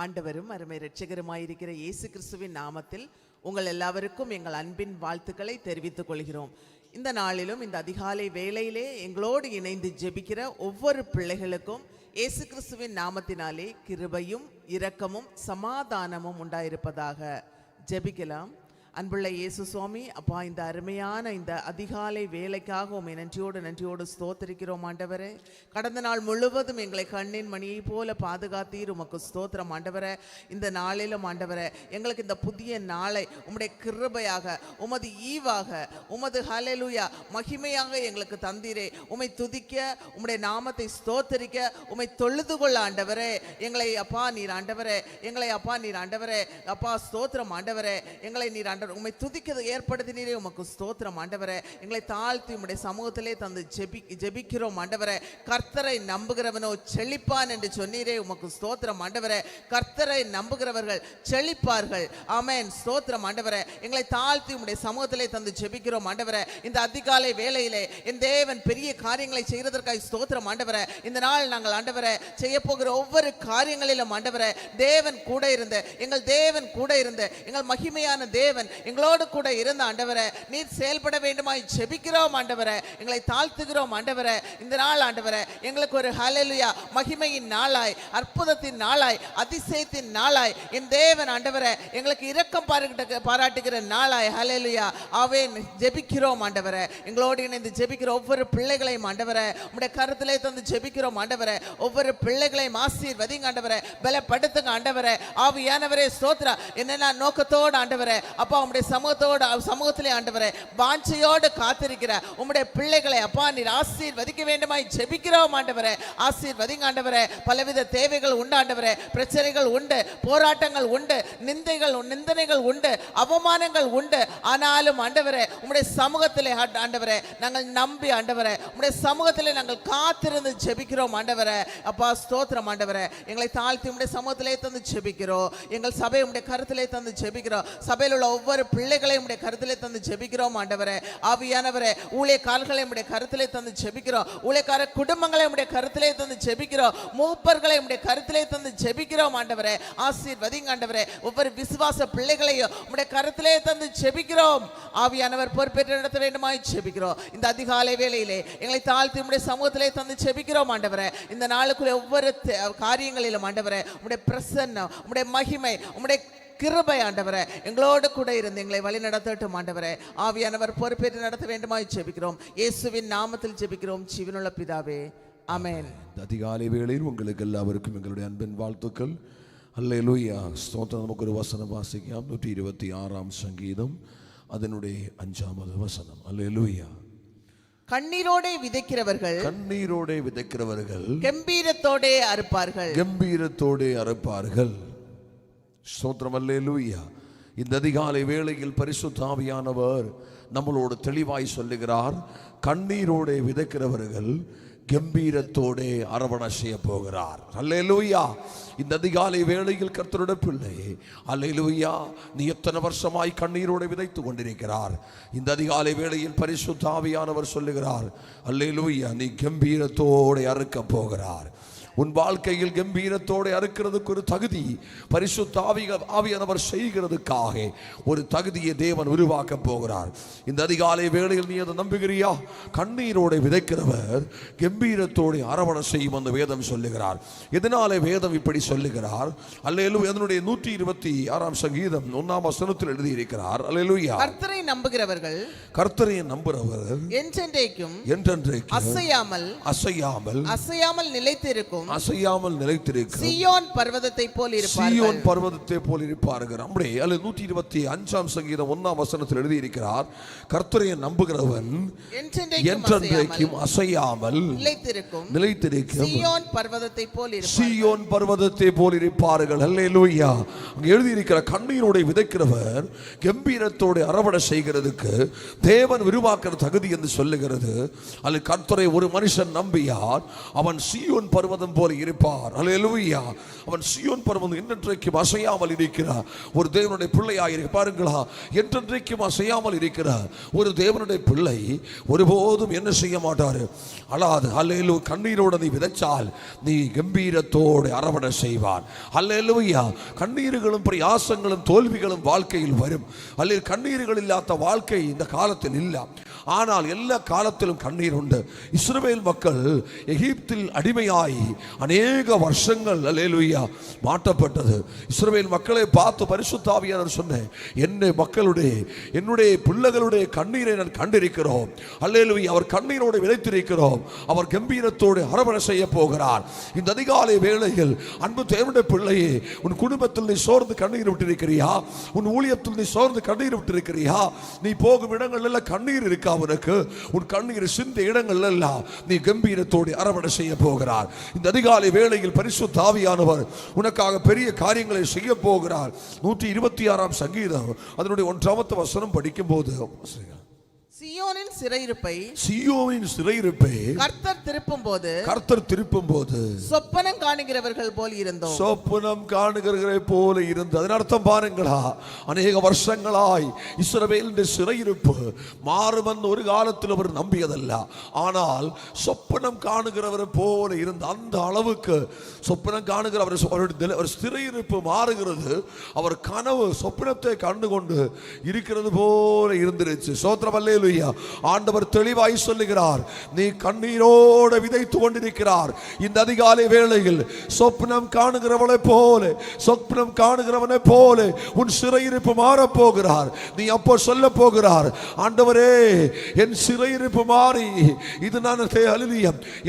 ஆண்டவரும் அருமை இரட்சகருமாயிருக்கிற இயேசு கிறிஸ்துவின் நாமத்தில் உங்கள் எல்லாருக்கும் எங்கள் அன்பின் வாழ்த்துக்களை தெரிவித்துக் கொள்கிறோம். இந்த நாளிலும் இந்த அதிகாலை வேளையிலே எங்களோடு இணைந்து ஜெபிக்கிற ஒவ்வொரு பிள்ளைகளுக்கும் இயேசு கிறிஸ்துவின் நாமத்தினாலே கிருபையும் இரக்கமும் சமாதானமும் உண்டாயிருப்பதாக. ஜெபிக்கலாம். அன்புள்ள இயேசு சுவாமி, அப்பா, இந்த அருமையான இந்த அதிகாலை வேலைக்காக உம்மை நன்றியோடு ஸ்தோத்திரிக்கிறோம் ஆண்டவரே. கடந்த நாள் முழுவதும் எங்களை கண்ணின் மணியை போல பாதுகாத்தீர், உமக்கு ஸ்தோத்திரம் ஆண்டவரே. இந்த நாளிலும் ஆண்டவரே, எங்களுக்கு இந்த புதிய நாளை உம்முடைய கிருபையாக, உமது ஈவாக, உமது ஹல்லேலூயா மகிமையாக எங்களுக்கு தந்தீரே. உம்மை துதிக்க, உம்முடைய நாமத்தை ஸ்தோத்தரிக்க, உம்மை தொழுது கொள்ள ஆண்டவரே. எங்களை அப்பா நீர் ஆண்டவரே, எங்களை அப்பா நீர் ஆண்டவரே, அப்பா ஸ்தோத்திரம் ஆண்டவரே. எங்களை நீர் உம்மை துதிக்க ஏற்படுத்தினீரே, உமக்கு ஸ்தோத்திரம் ஆண்டவரே. எங்களை தாழ்த்தி உம்முடைய சமூகத்திலே தந்து ஜெபிக்கிறோம் ஆண்டவரே. கர்த்தரை நம்புகிறவனோ செழிப்பான் என்று சொன்னீரே, உமக்கு ஸ்தோத்திரம் ஆண்டவரே. கர்த்தரை நம்புகிறவர்கள் செழிப்பார்கள். ஆமென். ஸ்தோத்திரம் ஆண்டவரே. எங்களை தாழ்த்தி உம்முடைய சமூகத்திலே தந்து ஜெபிக்கிறோம் ஆண்டவரே. இந்த அதிகாலை வேளையிலே என் தேவன் பெரிய காரியங்களை செய்வதற்காக ஸ்தோத்திரம் ஆண்டவரே. இந்த நாள் நாங்கள் ஆண்டவரே செய்ய போகிற ஒவ்வொரு காரியங்களிலும் ஆண்டவரே தேவன் கூட இருந்து, எங்கள் தேவன் கூட இருந்து, எங்கள் மகிமையான தேவன் எங்களோடு கூட இருந்த ஆண்டவரே, நீர் செயல்பட வேண்டுமாய் ஜெபிக்கிறோம் ஆண்டவரே. எங்களை தாழ்த்துகிறோம் ஆண்டவரே. இந்த நாள் ஆண்டவரே எங்களுக்கு ஒரு ஹல்லேலூயா மகிமையின் நாளாய், அற்புதத்தின் நாளாய், அதிசயத்தின் நாளாய் என் தேவன் ஆண்டவரே எங்களுக்கு இரக்கம் பாராட்டுகிற நாளாய் ஹல்லேலூயா ஆமென் ஜெபிக்கிறோம் ஆண்டவரே. எங்களோடு இணைந்து ஜெபிக்கிற ஒவ்வொரு பிள்ளைகளையும் ஆண்டவரே உம்முடைய கருத்திலே தந்து ஜெபிக்கிறோம் ஆண்டவரே. ஒவ்வொரு பிள்ளைகளையும் ஆசீர்வதிங்க ஆண்டவரே, பலப்படுத்துங்க ஆண்டவரே. ஆவியானவரே ஸ்தோத்திரம். என்னென்ன நோக்கத்தோடு ஆண்டவரே அப்பா உம்முடைய சமூகத்திலே ஆண்டவரே வாஞ்சையோடு காத்திருக்கிற உம்முடைய பிள்ளைகளை அப்பா நீர் ஆசீர்வதிக்க வேண்டுமாய் ஜெபிக்கிறோம் ஆண்டவரே. ஆசீர்வதிங்க ஆண்டவரே. பலவித தேவைகள் உண்டு ஆண்டவரே, பிரச்சனைகள் உண்டு, போராட்டங்கள் உண்டு, நிந்தனைகள் உண்டு, அவமானங்கள் உண்டு. ஆனாலும் ஆண்டவரே உம்முடைய சமூகத்திலே ஆண்டவரே நாங்கள் நம்பி ஆண்டவரே உம்முடைய சமூகத்திலே நாங்கள் காத்திருந்து ஜெபிக்கிறோம் ஆண்டவரே. அப்பா ஸ்தோத்திரம் ஆண்டவரே. எங்களை தாழ்த்தி உம்முடைய சமூகத்திலே தந்து ஜெபிக்கிறோம். எங்கள் சபை உம்முடைய கருத்திலே தந்து ஜெபிக்கிறோம். சபையில் உள்ள ஒவ்வொரு பிள்ளைகளையும் உடைய கருத்திலே தந்து ஜெபிக்கிறோம் ஆண்டவரே. ஆவியானவரே ஊழியக்காரர்களை உடைய கருத்திலே தந்து ஜெபிக்கிறோம். ஊழியக்கார குடும்பங்களை உடைய கருத்திலே தந்து ஜெபிக்கிறோம். மூப்பர்களை உடைய கருத்திலே தந்து ஜெபிக்கிறோம் ஆண்டவரே. ஆசீர்வதிங்க ஆண்டவரே. ஒவ்வொரு விசுவாச பிள்ளைகளையும் உடைய கருத்திலே தந்து ஜெபிக்கிறோம். ஆவியானவர் பொறுப்பேற்று நடத்த வேண்டுமாய் ஜெபிக்கிறோம். இந்த அதிகாலை வேளையிலே எங்களை தாழ்த்தி உடைய சமூகத்திலே தந்து ஜெபிக்கிறோம் ஆண்டவரே. இந்த நாளுக்குள்ள ஒவ்வொரு காரியங்களிலும் ஆண்டவரே உடைய பிரசன்னம், உடைய மகிமை, உடைய கிருபை ஆண்டவரே எங்களோடு கூட இருந்து எங்களை வழி நடத்தட்டும் ஆண்டவரே. ஆவியானவர் பொறுப்பேற்று நடத்த வேண்டுமாய் ஜெபிக்கிறோம். இயேசுவின் நாமத்தில் ஜெபிக்கிறோம் ஜீவனுள்ள பிதாவே, ஆமென். அதிகாலை வேளையில் உங்களுக்கு எல்லாருக்கும் எங்களுடைய அன்பின் வாழ்த்துக்கள். அல்லேலூயா ஸ்தோத்திரம். நமக்கு ஒரு வசனம் வாசிக்கலாம். 126ஆம் சங்கீதம் அதனுடைய 5வது வசனம். அல்லேலூயா. கண்ணீரோடே விதைக்கிறவர்கள் கம்பீரத்தோடே அறுப்பார்கள். கம்பீரத்தோடே அறுப்பார்கள். ஸ்தோத்திரம். அல்லேலூயா. இந்த அதிகாலை வேளையில் பரிசுத்த ஆவியானவர் நம்மளோடு தெளிவாய் சொல்லுகிறார். கண்ணீரோடே விதைக்கிறவர்கள் கம்பீரத்தோடே அரவணை செய்ய போகிறார். அல்லேலூயா. இந்த அதிகாலை வேளையில் கர்த்தருடைய பிள்ளை, அல்லேலூயா, நீ எத்தனை வருஷமாய் கண்ணீரோடு விதைத்து கொண்டிருக்கிறார். இந்த அதிகாலை வேளையில் பரிசுத்த ஆவியானவர் சொல்லுகிறார், அல்லேலூயா, நீ கம்பீரத்தோடு அறுக்க போகிறார். உன் வாழ்க்கையில் கம்பீரத்தோடு அறுக்கிறதுக்கு ஒரு தகுதி பரிசுத்த ஆவியானவர் செய்கிறதுக்காக ஒரு தகுதியை தேவன் உருவாக்க போகிறார். இந்த அதிகாலை வேளையில் நீ அதை நம்புகிறியா? கண்ணீரோடு விதைக்கிறவர் கம்பீரத்தோடு அரவணை செய்யும் அந்த வேதம் சொல்லுகிறார். எதனாலே வேதம் இப்படி சொல்லுகிறார்? அல்லேலூயா. அதனுடைய 126ஆம் சங்கீதம் 1ஆம் வசனத்தில் எழுதி இருக்கிறார். அல்லேலூயா. கர்த்தரை நம்புகிறவர்கள் என்றென்றைக்கும் அசையாமல் நிலைத்திருக்கும் சீயோன் பர்வதத்தை போல் இருப்பார்கள். அப்படியே அல்ல 125ஆம் சங்கீதம் 1ஆம் வசனத்தில் எழுதி இருக்கிறார். கர்த்தரை நம்புகிறவன் என்றென்றைக்கும் அசையாமல் நிலைத்திருக்கும் சீயோன் பர்வதத்தை போல் இருப்பார்கள். அல்லேலூயா. அங்கே எழுதி இருக்கிற கண்ணீரோடு விதைக்கிறவர் கம்பீரத்தோடு அரவணை செய்கிறதுக்கு தேவன் உருவாக்குற தகுதி என்று சொல்லுகிறது. அல்ல கர்த்தரை ஒரு மனுஷன் நம்பியார் அவன் சீயோன் பர்வதம் பர்வதம் போல இருப்பார். அல்லேலூயா. அவன் சியோன் பர்வதம் என்றென்றைக்கும் அசையாமல் இருக்கிறார் ஒரு தேவனுடைய பிள்ளையாக இருக்க. பாருங்களா, என்றென்றைக்கும் அசையாமல் இருக்கிறார் ஒரு தேவனுடைய பிள்ளை ஒருபோதும் என்ன செய்ய மாட்டாரு, அழாது. அல்லேலூயா. கண்ணீரோடு நீ விதைச்சால் நீ கம்பீரத்தோடு அரவணை செய்வான். அல்லேலூயா. கண்ணீர்களும் பிரயாசங்களும் தோல்விகளும் வாழ்க்கையில் வரும். அல்ல, கண்ணீர்கள் இல்லாத வாழ்க்கை இந்த காலத்தில் இல்லை. ஆனால் எல்லா காலத்திலும் கண்ணீர் உண்டு. இஸ்ரவேல் மக்கள் எகிப்தில் அடிமையாய் அநேக வருஷங்கள் அல்லேலூயா மாட்டப்பட்டது. இஸ்ரவேல் மக்களை பார்த்து பரிசுத்த ஆவியானவர் சொன்னேன், என்னுடைய பிள்ளைகளுடைய கண்ணீரை நான் கண்டிருக்கிறோம். அல்லேலூயா. அவர் கண்ணீரோடு விதைத்திருக்கிறோம். அவர் கம்பீரத்தோடு அரவணை செய்ய போகிறார். இந்த அதிகாலை வேளையில் அன்பு தேவனுடைய பிள்ளையே, உன் குடும்பத்தில் நீ சோர்ந்து கண்ணீர் விட்டிருக்கிறியா? உன் ஊழியத்தில் நீ சோர்ந்து கண்ணீர் விட்டிருக்கிறியா? நீ போகும் இடங்கள் எல்லாம் கண்ணீர் இருக்கா உனக்கு? உன் கண்ணீர் சிந்த இடங்கள் எல்லாம் நீ கம்பீரத்தோடு அரவணை செய்ய போகிறார். இந்த அதிகாலை வேளையில் பரிசுத்த ஆவியானவர் உனக்காக பெரிய காரியங்களை செய்ய போகிறார். 126ஆம் சங்கீதம் அதனுடைய 1ஆவது வசனம் படிக்கும் போது, சீயோனின் சிறையிருப்பை கர்த்தர் திருப்பும் போது சொப்பனம் காணுகிறவர்கள் போல் இருந்தோம். சொப்பனம் காணுகிறவர்களை போல இருந்து. அதன் அர்த்தம் பாருங்களா, அநேக வருஷங்களாய் இஸ்ரவேலின் சிறையிருப்பு மாறுமென்று ஒரு காலத்தில் அவர் நம்பியதல்ல. ஆனால் சொப்பனம் காணுகிறவரை போல இருந்த அந்த அளவுக்கு சொப்பனம் காணுகிறவர் சிறையிருப்பு மாறுகிறது. அவர் கனவு சொப்பனத்தை கண்டுகொண்டு இருக்கிறது போல இருந்துருச்சு. சோத்திரம் அல்லேலூயா. ஆண்டவர் தெளிவாய் சொல்லுகிறார், நீ கண்ணீரோடு விதைத்து கொண்டிருக்கிறார். இந்த அதிகாலை வேளையில் சொப்னம் காணுகிறவனை போல, சொப்னம் காணுகிறவனை போல உன் சிறையிருப்பு மாறப் போகிறார். நீ அப்போ சொல்ல போகிறார், ஆண்டவரே என் சிறையிருப்பு மாறி இது நான்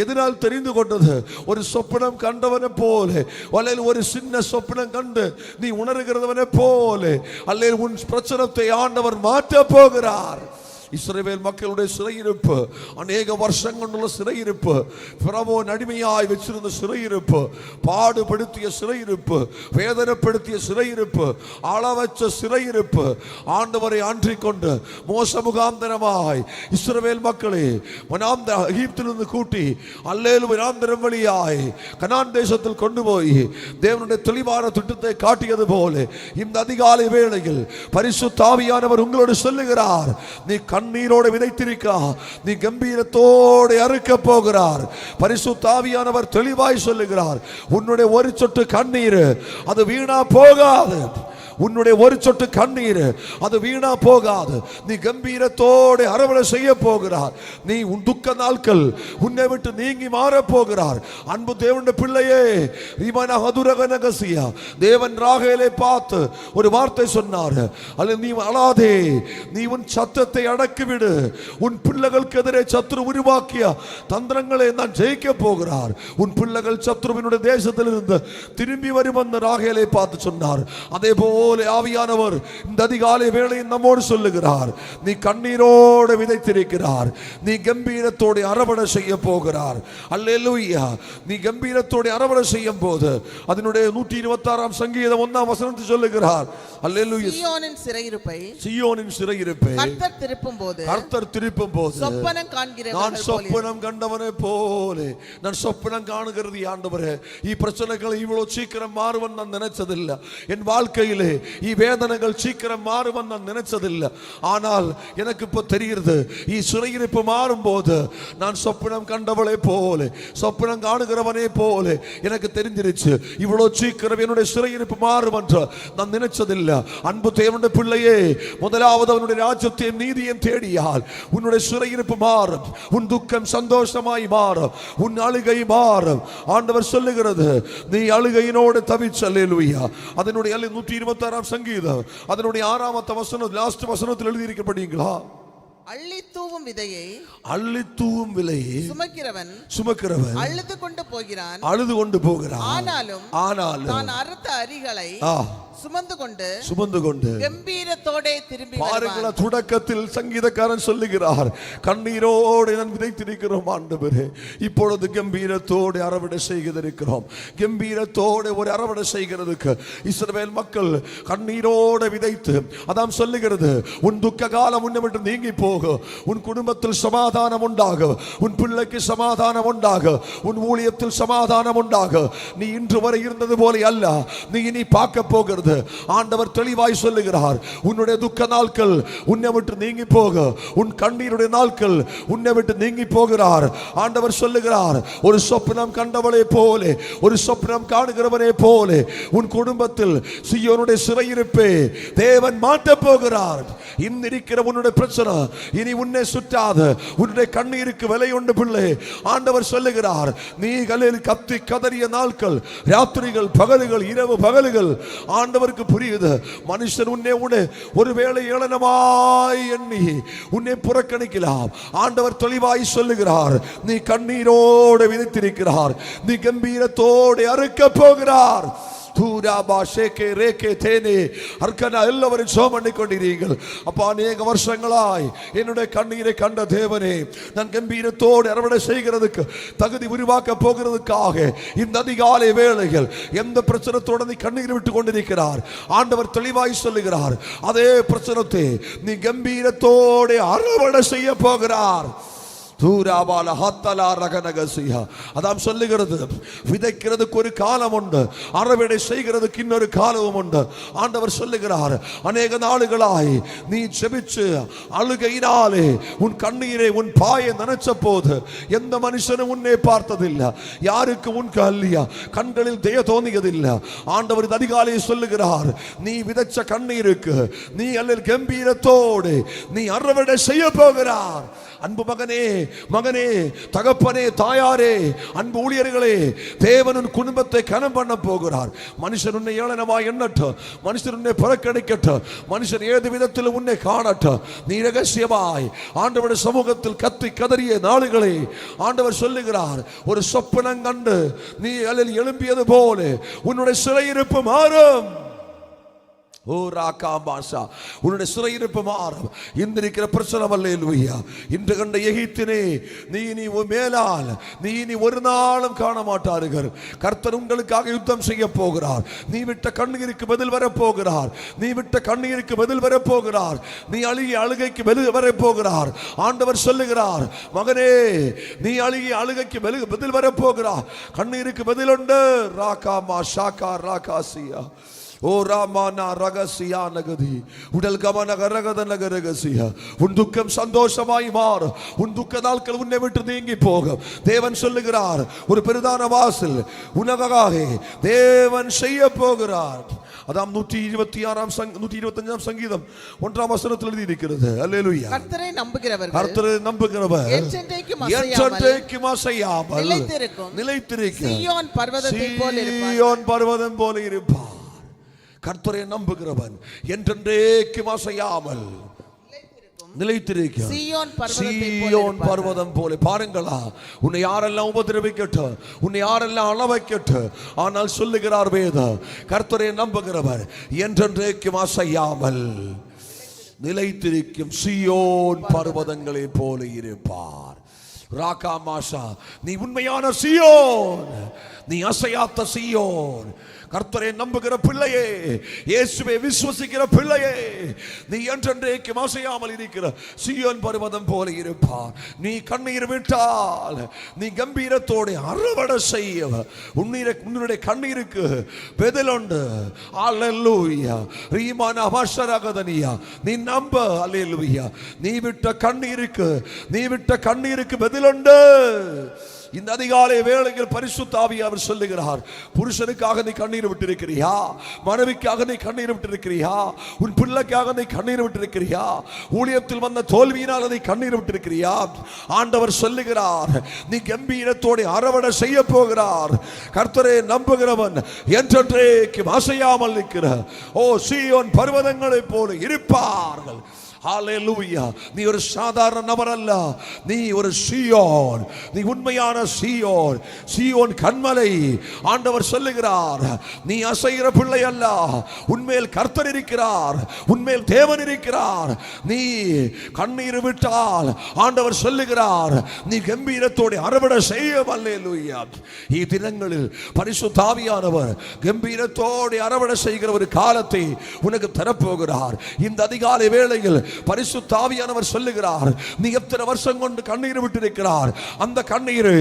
எதனால் தெரிந்து கொண்டது? ஒரு சொப்பனம் கண்டவனை போல, அல்லது ஒரு சின்ன சொப்பனம் கண்டு நீ உணர்கிறவனை போல, அல்லது உன் பிரச்சனத்தை ஆண்டவர் மாற்ற போகிறார். இஸ்ரவேல் மக்களுடைய சிறையிருப்பு அநேக வருஷங்கள் உள்ள சிறையிருப்பு, பிரபோ அடிமையாய் வச்சிருந்த சிறையிருப்பு, பாடுபடுத்திய சிறையிருப்பு, வேதனைப்படுத்திய சிறையிருப்பு, அளவற்ற சிறையிருப்பு ஆண்டவரை ஆற்றிக்கொண்டு மோச முகாந்தரமாய் இஸ்ரவேல் மக்களை எகிப்திலிருந்து கூட்டி அல்லேலூயா வனாந்தரம் வழியாய் கனான் தேசத்தில் கொண்டு போய் தேவனுடைய தெளிவான திட்டத்தை காட்டியது போல இந்த அதிகாலை வேளையில் பரிசுத்த ஆவியானவர் உங்களோடு சொல்லுகிறார், நீ கண்ணீரோடு விதைத்திருக்கா, நீ கம்பீரத்தோடு அறுக்க போகிறார். பரிசுத்த ஆவியானவர் தெளிவாய் சொல்லுகிறார், உன்னுடைய ஒரு சொட்டு கண்ணீர் அது வீணா போகாது. உன்னுடைய ஒரு சொட்டு கண்ணீர் அது வீணா போகாது. நீ கம்பீரத்தோடு அரவணை செய்ய போகிறார். நீ உன் துக்க நாட்கள் உன்னை விட்டு நீங்கி மாற போகிறார். அன்பு தேவனுடைய பிள்ளையே, தேவன் ராகேலை பார்த்து ஒரு வார்த்தை சொன்னார், அல்ல நீ அழாதே, நீ உன் சத்தத்தை அடக்கிவிடு. உன் பிள்ளைகளுக்கு எதிரே சத்ரு உருவாக்கிய தந்திரங்களை நான் ஜெயிக்க போகிறார். உன் பிள்ளைகள் சத்ருவினுடைய தேசத்தில் இருந்து திரும்பி வரும் அந்த ராகேலை பார்த்து சொன்னார். அதே போல ஆவியானவர் இந்த அதிகாலை வேளையில் நம்மோடு சொல்லுகிறார், நீ கண்ணீரோடு விதைத்திருக்கிறார், நீ கம்பீரத்தோடு அரவணை செய்ய போகிறார். அல்லேலூயா. நீ கம்பீரத்தோடு அரவணை செய்யும் போது அதனுடைய 126ஆம் சங்கீதம் 1ஆம் வசனத்தில் சொல்லுகிறார், அல்லேலூயா, சீயோனின் சிறையிருப்பை கர்த்தர் திருப்பும் போது சொப்பனம் காண்கிறவர்கள் நான் சொப்பனம் கண்டவனை போல. நான் சொப்பனம் காணுகிறது ஆண்டவரே, பிரச்சனைகள் இவ்வளவு சீக்கிரம் மாறுவன் நான் நினைச்சதில்லை. என் வாழ்க்கையிலே வேதனைகள் சீக்கிரம் மாறுவன் நான் நினைச்சதில்லை. ஆனால் எனக்கு இப்போ தெரிகிறது, சிறையிருப்பு மாறும் போது நான் சொப்பனம் கண்டவளை போல, சொப்பனம் காணுகிறவனே போல எனக்கு தெரிஞ்சிருச்சு. இவ்வளவு சீக்கிரம் என்னுடைய சிறையிருப்பு மாறும் என்று நான் நினைச்சதில்லை. அன்பு தேவனுடைய பிள்ளையே, முதலாவது அவனுடைய ராஜ்யத்தையும் நீதியையும் தேடியால் உன்னுடைய சிறையிருப்பு மாறும், உன் துக்கம் சந்தோஷமாய் மாறும், உன் அழுகை மாறும். ஆண்டவர் சொல்லுகிறது, நீ அழுகையினோடு தவிச்ச. அல்லேலூயா. அதனுடைய 126ஆம் சங்கீதம் அதனுடைய 6ஆம் வசனம் லாஸ்ட் வசனத்தில் எழுதி இருக்கிறீங்களா? அள்ளித்தூவும் விலையை சுமக்கிறவன் அழுது கொண்டு போகிறான். ஆனாலும் தான் அறுத்த அரிகளை சுமந்து கொண்டு கம்பீரத்தோட திரும்பி பாருங்களா, தொடக்கத்தில் சங்கீதக்காரன் சொல்லுகிறார், கண்ணீரோடு நான் விதைத்திருக்கிறோம் ஆண்டவரே, இப்பொழுது கம்பீரத்தோடு அறுவடை செய்கிறோம். கம்பீரத்தோடு ஒரு அறுவடை செய்கிறதுக்கு இஸ்ரவேல் மக்கள் கண்ணீரோடு விதைத்து, அதான் சொல்லுகிறது, உன் துக்க காலம் உன்னை விட்டு நீங்கி போக, உன் குடும்பத்தில் சமாதானம் உண்டாக, உன் பிள்ளைக்கு சமாதானம் உண்டாக, உன் ஊழியத்தில் சமாதானம் உண்டாக. நீ இன்று வரை இருந்தது போல அல்ல, நீ இனி பார்க்க போகிறது. ஆண்டவர் தெளிவாய் சொல்லுகிறார், உன்னுடைய துக்க நாட்கள் உன்னை விட்டு நீங்கி போக, உன் கண்ணீருடைய நாட்கள் உன்னை விட்டு நீங்கி போகிறார். ஆண்டவர் சொல்லுகிறார், ஒரு சொப்பனம் கண்டவளை போலே, ஒரு சொப்பனம் காணுகிறவனே போலே உன் குடும்பத்தில் சீயோனுடைய சிறையிருப்பே தேவன் மாற்ற போகிறார். இன்னிருக்கிற உன்னுடைய பிரச்சனை இனி உன்னை சுற்றாத, உன்னுடைய கண்ணீருக்கு விலை உண்டு பிள்ளை. ஆண்டவர் சொல்லுகிறார், நீ கலில் கத்தி கதறிய நாட்கள், ராத்திரிகள், பகலுகள், இரவு பகலுகள் ஆண்டவருக்கு புரியுது. மனுஷன் உன்னை ஒருவேளை ஏளனமாய் எண்ணி உன்னை புறக்கணிக்கலாம். ஆண்டவர் தெளிவாய் சொல்லுகிறார், நீ கண்ணீரோடு விதைத்திருக்கிறார், நீ கம்பீரத்தோடு அறுக்க போகிறார். எல்லாவரும் சோமண்ணி கொண்டிருங்கள். அப்பா, அநேக வருஷங்களாய் என்னுடைய கண்ணீரை கண்ட தேவனே, நான் கம்பீரத்தோடு அறுவடை செய்கிறதுக்கு தகுதி உருவாக்க போகிறதுக்காக இந்த அதிகாலை வேளைகள் எந்த பிரச்சனத்தோடு நீ கண்ணீர் விட்டு கொண்டிருக்கிறார், ஆண்டவர் தெளிவாய் சொல்லுகிறார், அதே பிரச்சனத்தை நீ கம்பீரத்தோடு அறுவடை செய்ய போகிறார். அதான் சொல்லுகிறது, விதைக்கிறதுக்கு ஒரு காலம் உண்டு, அறுவடை செய்கிறதுக்கு இன்னொரு காலமும் உண்டு. ஆண்டவர் சொல்லுகிறார், அநேக நாளுகளாய் நீ ஜெபிச்சு அழுகையினாலே உன் கண்ணீரை, உன் பாயை நினைச்ச போது எந்த மனுஷனும் உன்னை பார்த்ததில்லை, யாருக்கு உன் கண்களில் தய தோന്നിயதில்லை. ஆண்டவர் அதிகாலையை சொல்லுகிறார், நீ விதைச்ச கண்ணீருக்கு நீ அல்ல கம்பீரத்தோடு நீ அறுவடை செய்ய போகிறார். அன்பு மகனே, மகனே, தகப்பனே, தாயாரே, அன்பு ஊழியர்களே, தேவன் உன் குடும்பத்தை கனம் பண்ண போகிறார். மனுஷன் உன்னை ஏளனமாய் எண்ணட்டும், மனுஷன் உன்னை புறக்கணிக்கட்டும், மனுஷன் ஏது விதத்தில் உன்னை காணட்டும், நீ ரகசியமாய் ஆண்டவருடைய சமூகத்தில் கத்தி கதறிய நாளுகளை ஆண்டவர் சொல்லுகிறார், ஒரு சொப்பனம் கண்டு நீ அதில் எழும்பியது போல உன்னுடைய சிறையிருப்பு மாறும். ஓ ராகாபாஷா, உன்னுடைய சிறையிருப்பு மாறும். இன்றிருக்கிற பிரச்சனை அல்லேலூயா, இன்று கண்ட எகிப்தினே நீ மேலால் நீ இனி ஒரு நாளும் காண மாட்டார்கள். கர்த்தர் உங்களுக்காக யுத்தம் செய்ய போகிறார். நீ விட்ட கண்ணீருக்கு பதில் வரப்போகிறார், நீ விட்ட கண்ணீருக்கு பதில் வரப்போகிறார், நீ அழுகிய அழுகைக்கு பதில் வரப்போகிறார். ஆண்டவர் சொல்லுகிறார், மகனே, நீ அழுகிய அழுகைக்கு பதில் வரப்போகிறார், கண்ணீருக்கு பதில் உண்டு. ராகாமா ஷாகா ராகாசியா, ஓ ராமானா ரகசியா நகதி உடல் கமன கரகத நகரகசியா. உன் துக்கம் சந்தோஷமாய் மாறும், உன் துக்க நாட்கள் உன்னை விட்டு நீங்கி போகும். தேவன் சொல்லுகிறார், ஒரு பெரிதான வாசல் உனக்காக தேவன் செய்ய போகிறார். அதாம் 125ஆம் சங்கீதம் 1ஆம் வசனத்தில் எழுதி இருக்கிறது. அல்லேலூயா. கர்த்தரை நம்புகிறவர் என்றென்றைக்கும் அசையாமல் நிலைத்திருக்கும் சீயோன் பர்வதம் போல இருப்பார். கர்த்தரை நம்புகிறவன் என்றென்றைக்கும் அசையாமல் நிலைத்திருக்கும் சீயோன் பர்வதம் போல. பாருங்களா, உன்னை யாரெல்லாம் உபதிரவிக்கட்டும், உன்னை யாரெல்லாம் அளவைக்கட்டும், ஆனால் சொல்லுகிறார் வேதம், கர்த்தரை நம்புகிறவர் என்றென்றைக்கும் அசையாமல் நிலைத்திருக்கும் சீயோன் பர்வதங்களை போல இருப்பார். ராகாமாஷா, நீ உண்மையான சீயோன், நீ அசையாத்த சீயோன். கர்த்தரை நம்புகிற பிள்ளையே, இயேசுவை விசுவசிக்கிற பிள்ளையே, நீ என்றென்றைக்கும் அசையாமல் இருக்கிற சீயோன் பர்வதம் போல இருப்பார். நீ கண்ணீர் விட்டால் நீ கம்பீரத்தோடு அறுவடை செய்ய உன்னுடைய கண்ணீருக்கு பதில் உண்டு. அல்லேலூயா. ரீமானா வஷரகதனியா, நீ நம்ப. அல்லேலூயா. நீ விட்ட கண்ணீருக்கு பதில் உண்டு. இந்த அதிகாலை வேளையில் பரிசுத்த ஆவியானவர் சொல்லுகிறார், புருஷனுக்காக நீ கண்ணீர் விட்டிருக்கிறியா? மனைவிக்காக நீ கண்ணீர் விட்டிருக்கிறியா? உன் பிள்ளைக்காக நீ கண்ணீர் விட்டிருக்கிறியா? ஊழியத்தில் வந்த தோல்வியினால் நீ கண்ணீர் விட்டிருக்கிறியா? ஆண்டவர் சொல்லுகிறார், நீ கம்பீரத்தோடு அறுவடை செய்ய போகிறார். கர்த்தரை நம்புகிறவன் என்றென்றைக்கும் அசையாமல் இருக்கிற ஓ சீயோன் பர்வதங்களைப் போல இருப்பார்கள். ஹalleluya. நீ ஒரு சாதாரண நபர் அல்ல, நீ ஒரு சீயோன், நீ உண்மையான சீயோன், சீயோன் கன்மலை. ஆண்டவர் சொல்லுகிறார், நீ அசைகிற பிள்ளை அல்ல, உன்மேல் கர்த்தர் இருக்கிறார், உன்மேல் தேவன் இருக்கிறார். நீ கண்ணீர் விட்டால் ஆண்டவர் சொல்லுகிறார், நீ கம்பீரத்தோடு அறுவடை செய்ய. அல்லேலூயா. இத்தினங்களில் பரிசுத்த ஆவியானவர் கம்பீரத்தோடு அறுவடை செய்கிற ஒரு காலத்தை உனக்கு தரப்போகிறார். இந்த அதிகாலை வேளையில் பரிசுத்த ஆவியானவர் சொல்லுகிறார், நீ எத்தனை வருஷம் கொண்டு கண்ணீர் விட்டிருக்கிறார், அந்த கண்ணீர்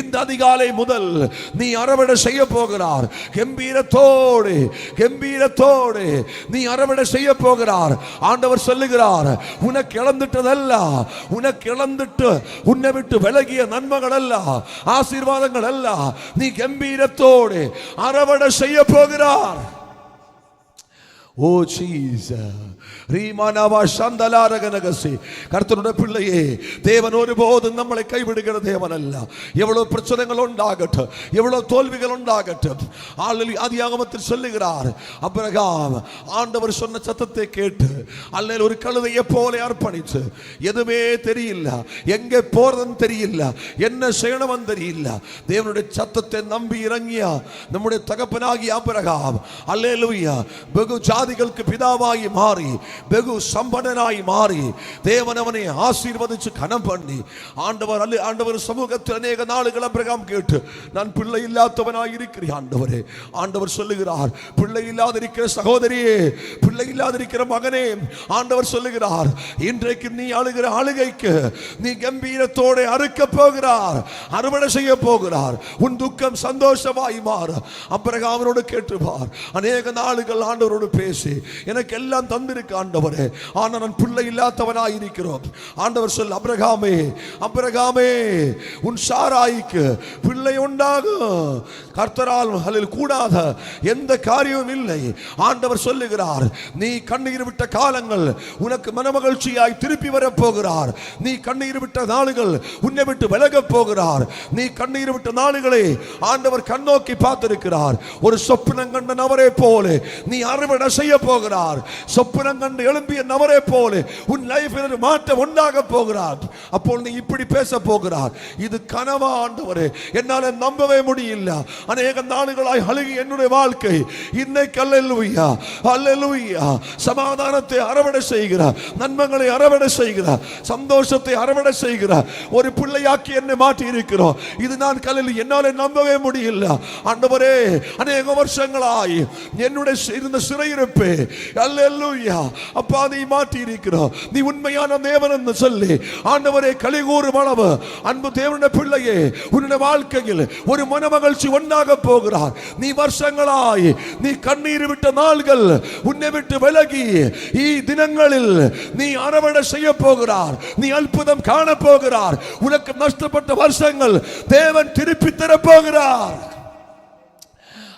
இந்த அதிகாலை முதல் நீ அறுவடை செய்ய போகிறார். கம்பீரத்தோடு கம்பீரத்தோடு நீ அறுவடை செய்ய போகிறார். ஆண்டவர் சொல்லுகிறார், உனக்கு இழந்துட்டதல்ல, உனக்கு இழந்துட்டு உன்னை விட்டு விலகிய நன்மைகள் அல்ல, ஆசீர்வாதங்கள் அல்ல, நீ கம்பீரத்தோடு அறுவடை செய்ய போகிறார். ஓ ஜீசஸ், கர்த்தருடைய பிள்ளையே, தேவன் ஒருபோதும் நம்மளை கைவிடுகிற தேவன் அல்ல. எவ்வளவு பிரச்சனைகள் உண்டாகட்டும், எவ்வளவு தோல்விகள் உண்டாகட்டும், ஆதியாகமத்தில் சொல்லுகிறார், ஆபிரகாம் ஆண்டவர் சொன்ன சத்தத்தை கேட்டு அல்ல ஒரு கழுதையை போல அர்ப்பணிச்சு, எதுவுமே தெரியல, எங்கே போறதுன்னு தெரியல, என்ன செய்யணும் தெரியல, தேவனுடைய சத்தத்தை நம்பி இறங்கிய நம்முடைய தகப்பனாகி ஆபிரகாம் அல்லேலூயா வெகு ஜாதிகளுக்கு பிதாவாகி மாறி வெகு சம்பன்னனாய் மாறி தேவன் அவனை ஆசீர்வதிச்சு கனம் பண்ணி ஆண்டவர் சமூகத்தில் அநேக நாளுகள் ஆபிரகாம் கேட்டு, நான் பிள்ளை இல்லாதவனாய் இருக்கிறேன் ஆண்டவரே. ஆண்டவர் சொல்லுகிறார், பிள்ளை இல்லாதிருக்கிற சகோதரியே, பிள்ளை இல்லாதிருக்கிற மகனே, ஆண்டவர் சொல்லுகிறார், இன்றைக்கு நீ அழுகிற அழுகைக்கு நீ கம்பீரத்தோடு அறுக்க போகிறார், அறுவடை செய்ய போகிறார். உன் துக்கம் சந்தோஷமாய் மாற. ஆபிரகாமோடு கேட்டுவார், அநேக நாளுகள் ஆண்டவரோடு பேசி எனக்கு எல்லாம் தந்திருக்க ஆண்டவரே, ஆனா நான் பிள்ளை இல்லாதவனாய் இருக்கிறோம். ஆண்டவர் சொல், ஆபிரகாமே ஆபிரகாமே, உன் சாராய்க்கு பிள்ளை உண்டாகும், கர்த்தரால் அதில் கூடாத எந்த காரியமும் இல்லை. ஆண்டவர் சொல்லுகிறார், நீ கண்ணீர் விட்ட காலங்கள் உனக்கு மனமகிழ்ச்சியாய் திருப்பி வர போகிறார். நீ கண்ணீர் விட்ட நாளுகள் உன்னை விட்டு விலக போகிறார். நீ கண்ணீர் விட்ட நாளுகளை ஆண்டவர் கண்ணோக்கி பார்த்திருக்கிறார். ஒரு சொப்பனம் கண்ட நபரே போல நீ அறுவடை செய்ய போகிறார். சொப்பனம் கண்டு எழும்பிய நபரே போல உன் லைஃபில் மாற்றம் உண்டாக போகிறார். அப்போது நீ இப்படி பேச போகிறார், இது கனவா ஆண்டவரே, என்னால நம்பவே முடியல, அநேக நாடுகளாய் அழுகி என்னுடைய வாழ்க்கை இன்னைக்கு அல்லேலூயா அல்லேலூயா சமாதானத்தை அறுவடை செய்கிறார், நன்மைகளை அறுவடை செய்கிறார், சந்தோஷத்தை அறுவடை செய்கிறார். ஒரு பிள்ளையாக்கி என்னை மாற்றி இருக்கிறோம். இது நான் கல்லில் என்னால நம்பவே முடியல ஆண்டவரே. அநேக வருஷங்களாய் என்னுடைய இருந்த சிறையிருப்பு அல்லேலூயா அப்பா நீ மாற்றி இருக்கிறோம். நீ உண்மையான தேவன் என்று சொல்லி ஆண்டவரே கலிகூறும் அளவு அன்பு தேவனுடைய பிள்ளையே, உன்னுடைய வாழ்க்கையில் ஒரு மனமகிழ்ச்சி ஒன்றாக போகிறார். நீ வருஷங்களாய் நீ கண்ணீர் விட்ட நாள்கள் உன்னை விட்டு விலகி தினங்களில் நீ அறுவடை செய்ய போகிறார். நீ அற்புதம் காண போகிறார். உனக்கு நஷ்டப்பட்ட வருஷங்கள் தேவன் திருப்பி தர போகிறார்.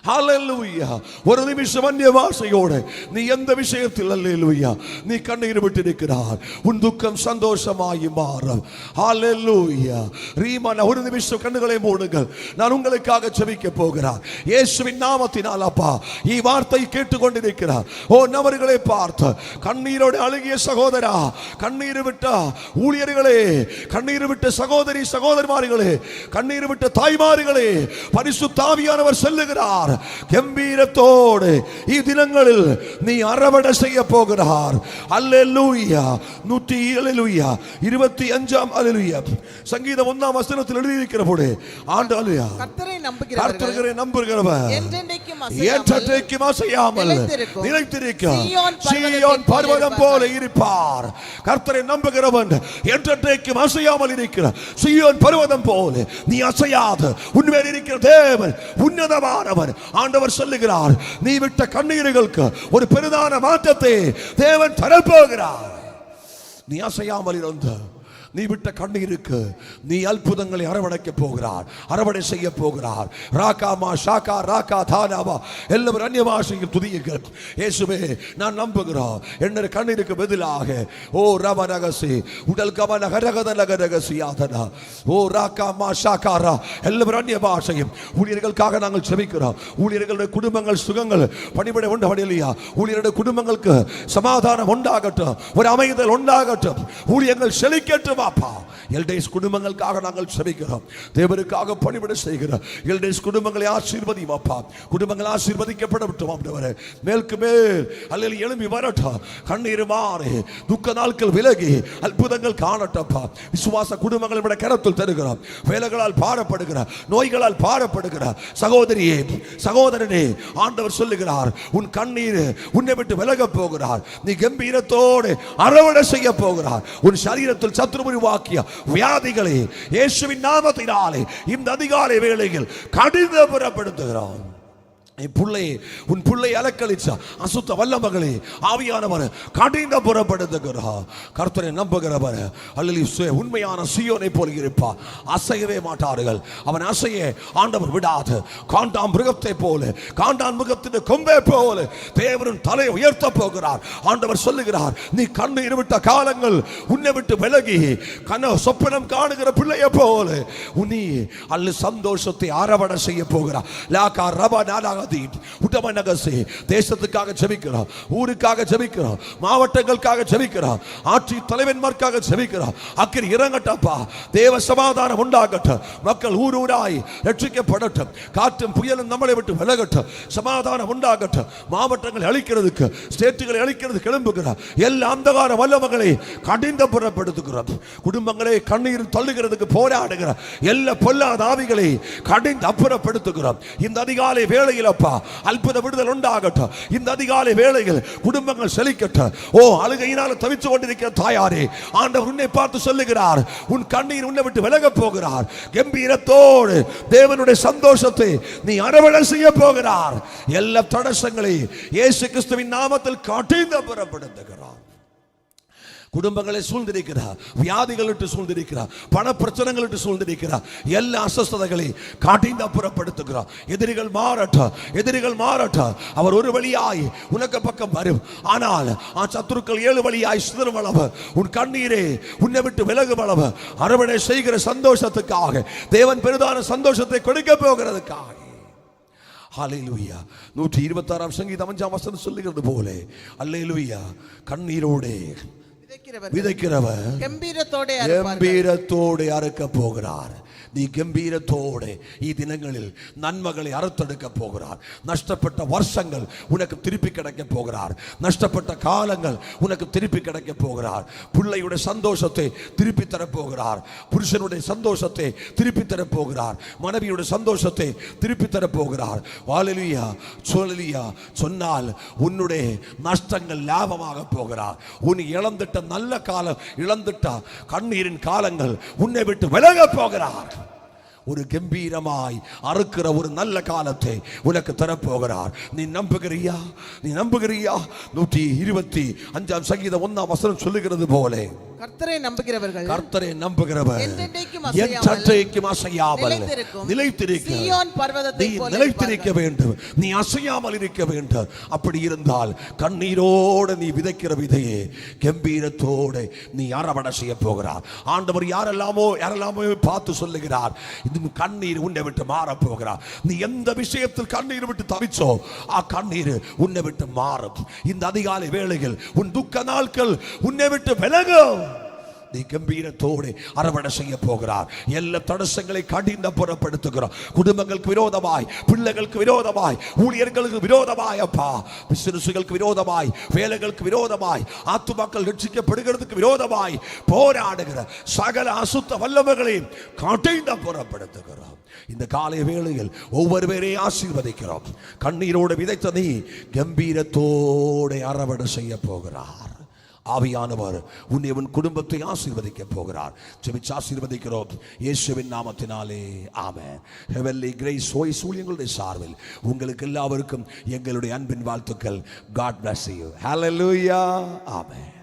ஹalleluya. ஒரு நிமிஷம் அந்நிய வாசையோடு நீ எந்த விஷயத்தில் அல்லேலூயா நீ கண்ணீர் விட்டிருக்கிறார், உன் துக்கம் சந்தோஷமாகி மாறும். ஹalleluya. ரீமன ஒரு நிமிஷம் கண்களை மூடுங்கள், நான் உங்களுக்காக ஜெபிக்க போகிறார். இயேசுவின் நாமத்தினால் அப்பா இந்த வார்த்தை கேட்டுக்கொண்டிருக்கிறார் ஓ நபர்களை பார்த்து கண்ணீரோடு அழுகிய சகோதரா, கண்ணீர் விட்ட ஊழியர்களே, கண்ணீர் விட்ட சகோதரி சகோதரிமார்களே, கண்ணீர் விட்ட தாய்மார்களே, பரிசுத்த ஆவியானவர் சொல்லுகிறார், கம்பீரத்தோடு இத்தினங்களில் நீ அறுவடை செய்ய போகிறார். அல்லேலூயா. 107 25 அல்லேலூயா. சங்கீதம் 1 வசனத்தில் எழுதி இருக்கிறபோது ஆண்டு அல்லேலூயா கர்த்தரை நம்புகிறவர் என்றென்றைக்கும் அசையாமல் நிலைத்திருக்கும் சீயோன் பர்வதம் போல இருப்பார். கர்த்தரை நம்புகிறவன் என்றென்றைக்கும் அசையாமல் இருக்கிறார். சீயோன் பர்வதம் போல நீ அசையாது உன்மேல் இருக்கிற தேவன் உன்னதமானவர். ஆண்டவர் சொல்லுகிறார், நீ விட்ட கண்ணீர்களுக்கு ஒரு பெரிதான மாற்றத்தை தேவன் தரப்போகிறார். நீ அசையாமல் இருந்த நீ விட்ட கண்ணீருக்கு நீ அற்புதங்களை அரவணைக்க போகிறார், அரவணை செய்ய போகிறார். ராகாமா ஷாகா ராகா தானாவா எல்லாரும் அந்நிய பாஷையில் துதியுங்கள். இயேசுவே நான் நம்புகிறோம். என்னுடைய கண்ணீருக்கு பதிலாக ஓ ரவநகசி உடல் கவன ஹரகத நகரகசியாதனா ஓ ராகாமா ஷாகாரா எல்லாரும் அந்நிய பாஷையும் ஊழியர்களுக்காக நாங்கள் ஜெபிக்கிறோம். ஊழியர்களுடைய குடும்பங்கள் சுகங்கள் பணிபட உண்டாகலையா, ஊழியருடைய குடும்பங்களுக்கு சமாதானம் உண்டாகட்டும், ஒரு அமைதல் உண்டாகட்டும், ஊழியங்கள் செழிக்கட்டும். அப்பா எல்டேஸ் குடும்பங்களுக்காக நாங்கள் ஜெபிக்கிறோம், தேவனுக்காக பணிபட செய்கிறோம். எல்டேஸ் குடும்பங்களை ஆசீர்வதியும் அப்பா, குடும்பங்கள் ஆசீர்வதிக்கப்படட்டும் ஆண்டவரே. மேலுக்கு மேல் அல்லேலூயா எழும்பி வரட்டும், கண்ணீர் மாறி துக்க நாட்கள் விலகி அற்புதங்கள் காணட்டப்பா. விசுவாச குடும்பங்களை விட கரத்தில் தருகிறோம். வேலைகளால் பாடப்படுகிற, நோய்களால் பாடப்படுகிற சகோதரியே சகோதரனே, ஆண்டவர் சொல்லுகிறார் உன் கண்ணீர் உன்னை விட்டு விலக போகிறார். நீ கம்பீரத்தோடு அரவணை செய்ய போகிறார். உன் சரீரத்தில் சத்துரு உருவாக்கிய வியாதிகளை இயேசுவின் நாமத்தினாலே இந்த அதிகாலை வேளையில் கடினப்படுத்துகிறான். உன் பிள்ளை அலக்களிச்ச அசுத்த வல்லமகளே ஆவியானவர் கடின புறப்படுத்துகிறார். கர்த்தரை நம்புகிறவர் அல்லேலூயா உண்மையான சீயோனை போல இருப்பார். அசையவே மாட்டார்கள். அவன் அசைய ஆண்டவர் விடாது. காண்டான் மிருகத்தை போல, காண்டான் மிருகத்தின் கொம்பை போல தேவரின் தலையை உயர்த்த போகிறார். ஆண்டவர் சொல்லுகிறார் நீ கண்ணீர் விட்ட காலங்கள் உன்னை விட்டு விலகி சொப்பனம் காணுகிற பிள்ளையை போல உனி அல்ல சந்தோஷத்தை அரவணை செய்ய போகிறார். லாகா ரபா நாடா தேசத்துக்காக ஜெபிக்கிறோம், ஊருக்காக ஜெபிக்கிறோம், மாவட்டங்களுக்காக ஜெபிக்கிறோம், ஆட்சி தலைவன்மார்க்காக ஜெபிக்கிறோம். அக்கினி இறங்கட்டப்பா, தேவ சமாதானம் உண்டாகட்டும், மக்கள் ஊர் ஊராய் ரட்சிக்கப்படட்டும், காற்றும் புயலும் நம்மளை விட்டு விலகட்டும், சமாதானம் உண்டாகட்டும். மாவட்டங்களை அழிக்கிறதுக்கு, ஸ்டேட்டுகளை அழிக்கிறதுக்கு எழும்புகிறார் எல்லா அந்தகார வல்லமகளை கடிந்த புறப்படுத்துகிறோம். குடும்பங்களை கண்ணீர் தள்ளுகிறதுக்கு போராடுகிற எல்லா பொல்லாத ஆவிகளை கடிந்து அப்புறப்படுத்துகிறோம். இந்த அதிகாலை வேளையில் அற்புத விடுதல் உண்டாகட்டும். இந்த அதிகாலை வேளையில் குடும்பங்கள் செழிக்கட்டும். ஓ அழுகையினால் தவித்துக் கொண்டிருக்கிற தாயாரே, ஆண்டவர் உன்னை பார்த்து சொல்லுகிறார் உன் கண்ணீர் உன்னை விட்டு விலக போகிறார். கம்பீரத்தோடு தேவனுடைய சந்தோஷத்தை நீ அரவணை செய்ய போகிறார். எல்லா தடசங்களை இயேசு கிறிஸ்துவின் நாமத்தில் கடிந்து புறப்படுத்துகிறார். குடும்பங்களை சூழ்ந்திருக்கிறார், வியாதிகளிட்டு சூழ்ந்திருக்கிறார், பண பிரச்சனைகளிட்டு சூழ்ந்திருக்கிறார். எல்லா அஸ்வஸ்ததைகளை காட்டிந்து அப்புறப்படுத்துகிறார். எதிரிகள் மாறட்டும், எதிரிகள் மாறட்டும். அவர் ஒரு வழியாய் உனக்கு பக்கம் வரும், ஆனால் சத்துருக்கள் 7 வழியாய் சிதறும் அளவு உன் கண்ணீரே உன்னை விட்டு விலகும் அளவு அரவணை செய்கிற சந்தோஷத்துக்காக தேவன் பெரிதான சந்தோஷத்தை கொடுக்க போகிறதுக்காக. ஹல்லேலூயா. 126 சங்கீதம் 5 வசனம் சொல்லுகிறது போல அல்லேலூயா கண்ணீரோடு விதைக்கிறவர் கம்பீரத்தோடு அறுக்க போகிறார். நீ கம்பீரத்தோடு தினங்களில் நன்மைகளை அறுத்தெடுக்க போகிறார். நஷ்டப்பட்ட வருஷங்கள் உனக்கு திருப்பி கிடைக்க போகிறார். நஷ்டப்பட்ட காலங்கள் உனக்கு திருப்பி கிடைக்க போகிறார். பிள்ளையுடைய சந்தோஷத்தை திருப்பி தரப்போகிறார். புருஷனுடைய சந்தோஷத்தை திருப்பி தரப்போகிறார். மனைவியுடைய சந்தோஷத்தை திருப்பி தரப்போகிறார். ஹல்லேலூயா. சொல்லியா சொன்னால் உன்னுடைய நஷ்டங்கள் லாபமாக போகிறார். உன் இழந்துட்ட நல்ல காலம், இழந்துட்ட கண்ணீரின் காலங்கள் உன்னை விட்டு விலக போகிறார். ஒரு கம்பீரமாய் அறுக்கிற ஒரு நல்ல காலத்தை உனக்கு தரப்போகிறார். நீ நம்புகிறியா? நீ நம்புகிறியா? 125 சங்கீதம் 1 வசனம் சொல்லுகிறது போல கர்த்தரை நம்புகிறவர்கள், கர்த்தரை நம்புகிறவர் என்றென்றைக்கும் அசையாமல் நிலைத்திருக்க, சீயோன் பர்வதத்தை போல நிலைத்திருக்க வேண்டும். நீ அசையாமல் இருக்க வேண்டும். அப்படி இருந்தால் கண்ணீரோடு நீ விதைக்கிற விதையே கம்பீரத்தோடு நீ அரவணை செய்ய போகிறார். ஆண்டவர் யாரெல்லாமோ பார்த்து சொல்லுகிறார் இது கண்ணீர் உன்னை விட்டு மாற போகிறார். நீ எந்த விஷயத்தில் கண்ணீர் விட்டு தவிச்சோ கண்ணீர் உன்னை விட்டு மாறும். இந்த அதிகாலை வேளையில் உன் துக்க நாட்கள் உன்னை விட்டு விலகும். நீ கம்பீரத்தோடு அரவணை செய்ய போகிறார். எல்லா தடசங்களை கடிந்து புறப்படுத்துகிறார். குடும்பங்களுக்கு விரோதமாய், பிள்ளைகளுக்கு விரோதமாய், ஊழியர்களுக்கு விரோதமாய், அப்பா பிசினஸ்களுக்கு விரோதமாய், வேலைகளுக்கு விரோதமாய், ஆத்துமாக்கள் ரட்சிக்கப்படுகிறதுக்கு விரோதமாய் போராடுகிற சகல அசுத்த வல்லமைகளையும் கடிந்து புறப்படுத்துகிறோம். இந்த காலை வேளையில் ஒவ்வொருவரே ஆசீர்வதிக்கிறோம். கண்ணீரோடு விதைத்த நீ கம்பீரத்தோடு அரவணை செய்ய போகிறார். ஆவியானவர் உன்னை உன் குடும்பத்தை ஆசீர்வதிக்க போகிறார். ஜெபிச்சு ஆசீர்வதிக்கிறோம் இயேசுவின் நாமத்தினாலே, ஆமென். ஹெவன்லி கிரேஸ் வாய்ஸ் ஊழியங்களுடைய சார்பில் உங்களுக்கு எல்லாருக்கும் எங்களுடைய அன்பின் வாழ்த்துக்கள். God bless you. Hallelujah. Amen.